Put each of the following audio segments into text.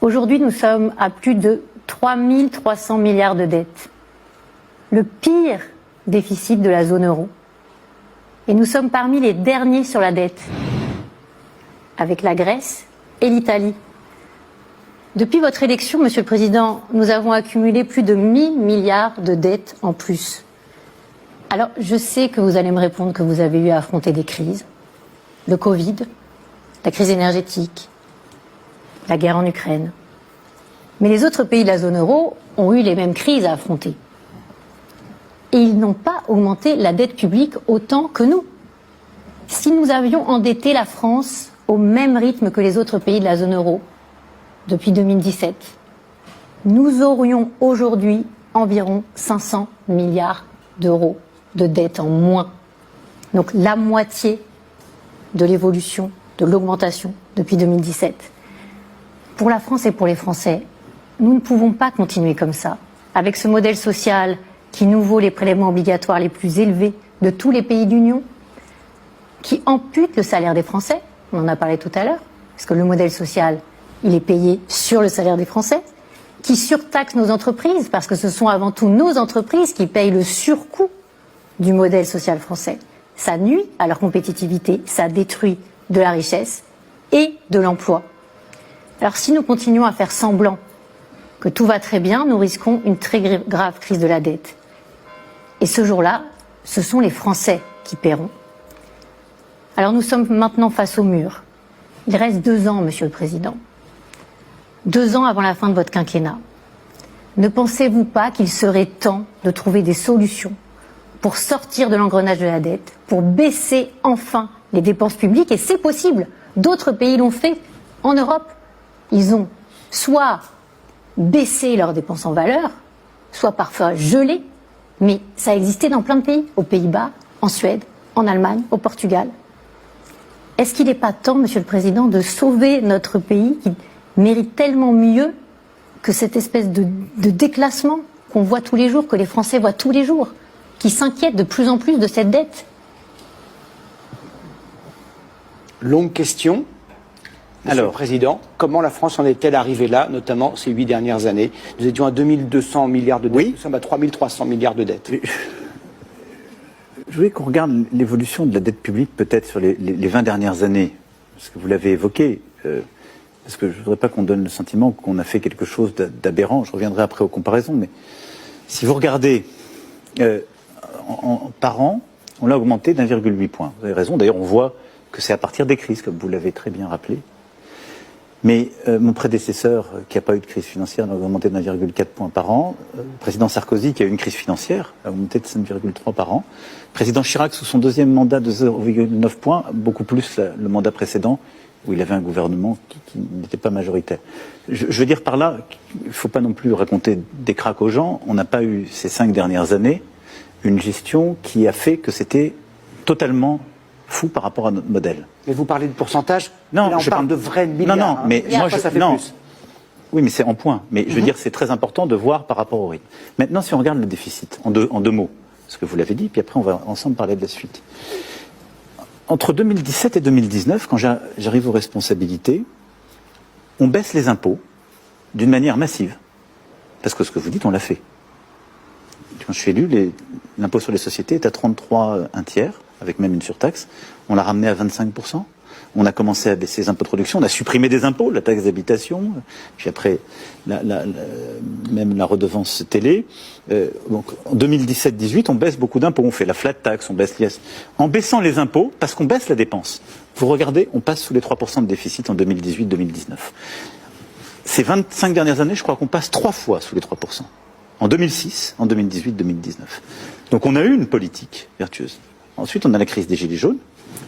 Aujourd'hui, nous sommes à plus de 3 300 milliards de dettes. Le pire déficit de la zone euro. Et nous sommes parmi les derniers sur la dette, avec la Grèce et l'Italie. Depuis votre élection, Monsieur le Président, nous avons accumulé plus de 1 000 milliards de dettes en plus. Alors, je sais que vous allez me répondre que vous avez eu à affronter des crises. Le Covid, la crise énergétique, la guerre en Ukraine. Mais les autres pays de la zone euro ont eu les mêmes crises à affronter. Et ils n'ont pas augmenté la dette publique autant que nous. Si nous avions endetté la France au même rythme que les autres pays de la zone euro depuis 2017, nous aurions aujourd'hui environ 500 milliards d'euros de dette en moins. Donc la moitié de l'évolution, de l'augmentation depuis 2017. Pour la France et pour les Français, nous ne pouvons pas continuer comme ça, avec ce modèle social qui nous vaut les prélèvements obligatoires les plus élevés de tous les pays d'Union, qui ampute le salaire des Français, on en a parlé tout à l'heure, parce que le modèle social, il est payé sur le salaire des Français, qui surtaxe nos entreprises, parce que ce sont avant tout nos entreprises qui payent le surcoût du modèle social français. Ça nuit à leur compétitivité, ça détruit de la richesse et de l'emploi. Alors si nous continuons à faire semblant que tout va très bien, nous risquons une très grave crise de la dette. Et ce jour-là, ce sont les Français qui paieront. Alors nous sommes maintenant face au mur. Il reste 2 ans, Monsieur le Président. 2 ans avant la fin de votre quinquennat. Ne pensez-vous pas qu'il serait temps de trouver des solutions pour sortir de l'engrenage de la dette, pour baisser enfin les dépenses publiques? Et c'est possible. D'autres pays l'ont fait. En Europe, ils ont soit baissé leurs dépenses en valeur, soit parfois gelé. Mais ça a existé dans plein de pays, aux Pays-Bas, en Suède, en Allemagne, au Portugal. Est-ce qu'il n'est pas temps, Monsieur le Président, de sauver notre pays qui mérite tellement mieux que cette espèce de déclassement qu'on voit tous les jours, que les Français voient tous les jours, qui s'inquiètent de plus en plus de cette dette? Longue question. Monsieur le Président, comment la France en est-elle arrivée là, notamment ces 8 dernières années? Nous étions à 2200 milliards de dettes, oui. Nous sommes à 3300 milliards de dettes. Je voulais qu'on regarde l'évolution de la dette publique peut-être sur les 20 dernières années, parce que vous l'avez évoqué, parce que je ne voudrais pas qu'on donne le sentiment qu'on a fait quelque chose d'aberrant. Je reviendrai après aux comparaisons, mais si vous regardez par an, on l'a augmenté d'1,8 point. Vous avez raison, d'ailleurs on voit que c'est à partir des crises, comme vous l'avez très bien rappelé. Mais mon prédécesseur, qui n'a pas eu de crise financière, l'a augmenté de 1,4 point par an. Le président Sarkozy, qui a eu une crise financière, a augmenté de 5,3 par an. Le président Chirac, sous son deuxième mandat de 0,9 points, beaucoup plus le mandat précédent, où il avait un gouvernement qui n'était pas majoritaire. Je veux dire par là, il ne faut pas non plus raconter des cracks aux gens. On n'a pas eu, ces 5 dernières années, une gestion qui a fait que c'était totalement fou par rapport à notre modèle. Mais vous parlez de pourcentage? Non, là, on parle de vrais milliards. Non, mais moi, ça fait plus. Oui, mais c'est en points. Mais je veux dire, c'est très important de voir par rapport au rythme. Maintenant, si on regarde le déficit, en deux mots, ce que vous l'avez dit, puis après, on va ensemble parler de la suite. Entre 2017 et 2019, quand j'arrive aux responsabilités, on baisse les impôts d'une manière massive. Parce que ce que vous dites, on l'a fait. Quand je suis élu, l'impôt sur les sociétés est à 33 un tiers, avec même une surtaxe. On l'a ramené à 25%. On a commencé à baisser les impôts de production. On a supprimé des impôts, la taxe d'habitation, puis après même la redevance télé. Donc en 2017-18, on baisse beaucoup d'impôts. On fait la flat tax, on baisse l'IS. En baissant les impôts, parce qu'on baisse la dépense. Vous regardez, on passe sous les 3% de déficit en 2018-2019. Ces 25 dernières années, je crois qu'on passe 3 fois sous les 3%. En 2006, en 2018-2019. Donc on a eu une politique vertueuse. Ensuite, on a la crise des Gilets jaunes,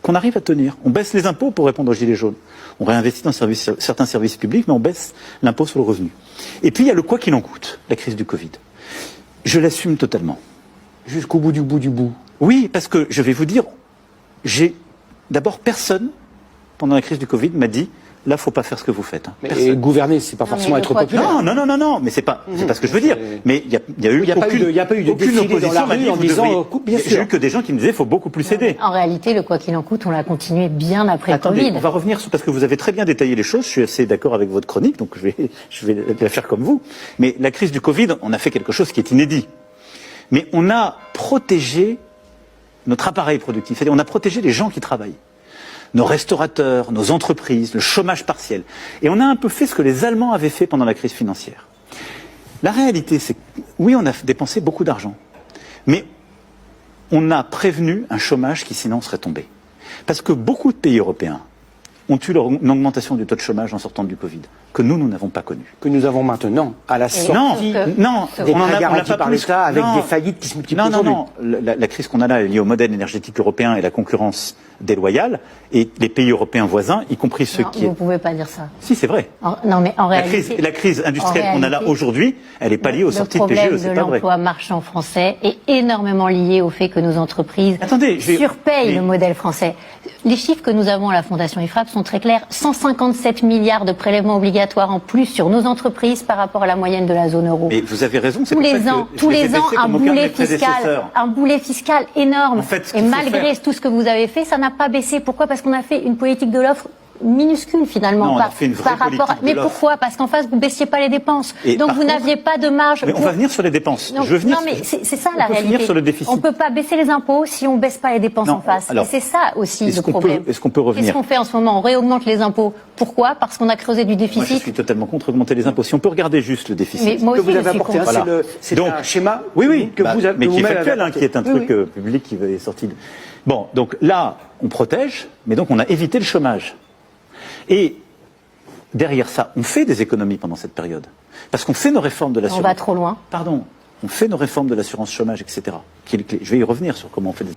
qu'on arrive à tenir. On baisse les impôts pour répondre aux Gilets jaunes. On réinvestit dans certains services publics, mais on baisse l'impôt sur le revenu. Et puis, il y a le quoi qu'il en coûte, la crise du Covid. Je l'assume totalement. Jusqu'au bout du bout du bout. Oui, parce que, je vais vous dire, d'abord, personne, pendant la crise du Covid, m'a dit là, faut pas faire ce que vous faites. Hein. Mais gouverner, c'est pas forcément être populaire. Non, mais c'est pas ce que je veux dire. Mais il y a eu aucune opposition dans la rue en disant, bien sûr. J'ai eu que des gens qui me disaient, faut beaucoup plus aider. En réalité, le quoi qu'il en coûte, on l'a continué bien après le Covid. On va revenir parce que vous avez très bien détaillé les choses. Je suis assez d'accord avec votre chronique, donc je vais la faire comme vous. Mais la crise du Covid, on a fait quelque chose qui est inédit. Mais on a protégé notre appareil productif. C'est-à-dire, on a protégé les gens qui travaillent. Nos restaurateurs, nos entreprises, le chômage partiel. Et on a un peu fait ce que les Allemands avaient fait pendant la crise financière. La réalité, c'est que, oui, on a dépensé beaucoup d'argent, mais on a prévenu un chômage qui sinon serait tombé. Parce que beaucoup de pays européens ont eu une augmentation du taux de chômage en sortant du Covid, que nous n'avons pas connu. Que nous avons maintenant, à la sortie des prêts garantis par l'État avec des faillites qui se multiplient aujourd'hui. Non. La crise qu'on a là est liée au modèle énergétique européen et la concurrence déloyale. Et les pays européens voisins, y compris ceux qui... Vous ne pouvez pas dire ça. Si, c'est vrai. Non, mais en réalité... La crise industrielle qu'on a là aujourd'hui, elle n'est pas liée aux sorties de PGE, c'est pas vrai. Le problème de l'emploi marchand français est énormément lié au fait que nos entreprises surpayent le modèle français. Les chiffres que nous avons à la Fondation IFRAP sont très clairs. 157 milliards de prélèvements obligatoires en plus sur nos entreprises par rapport à la moyenne de la zone euro. Mais vous avez raison, c'est tous les ans, un boulet fiscal énorme. Et malgré tout ce que vous avez fait, ça n'a pas baissé. Pourquoi? Parce qu'on a fait une politique de l'offre minuscule finalement. Non, on a fait une vraie politique de mais l'offre. Pourquoi? Parce qu'en face, vous ne baissiez pas les dépenses. Donc vous n'aviez pas de marge. Mais on va venir sur les dépenses. Non, mais c'est ça la réalité. Finir sur le déficit. On ne peut pas baisser les impôts si on ne baisse pas les dépenses en face. Et c'est ça aussi le problème. Est-ce qu'on peut revenir? Qu'est-ce qu'on fait en ce moment? On réaugmente les impôts. Pourquoi? Parce qu'on a creusé du déficit. Moi, je suis totalement contre augmenter les impôts. Si on peut regarder juste le déficit. Mais moi aussi, que vous avez apporté, c'est un schéma que vous avez, mais qui est factuel, qui est un truc public qui est sorti. Bon, donc là, on protège, mais donc on a évité le chômage. Et derrière ça, on fait des économies pendant cette période. Parce qu'on fait nos réformes de l'assurance. On va trop loin. Pardon. On fait nos réformes de l'assurance chômage, etc. Qui est le clé. Je vais y revenir sur comment on fait des...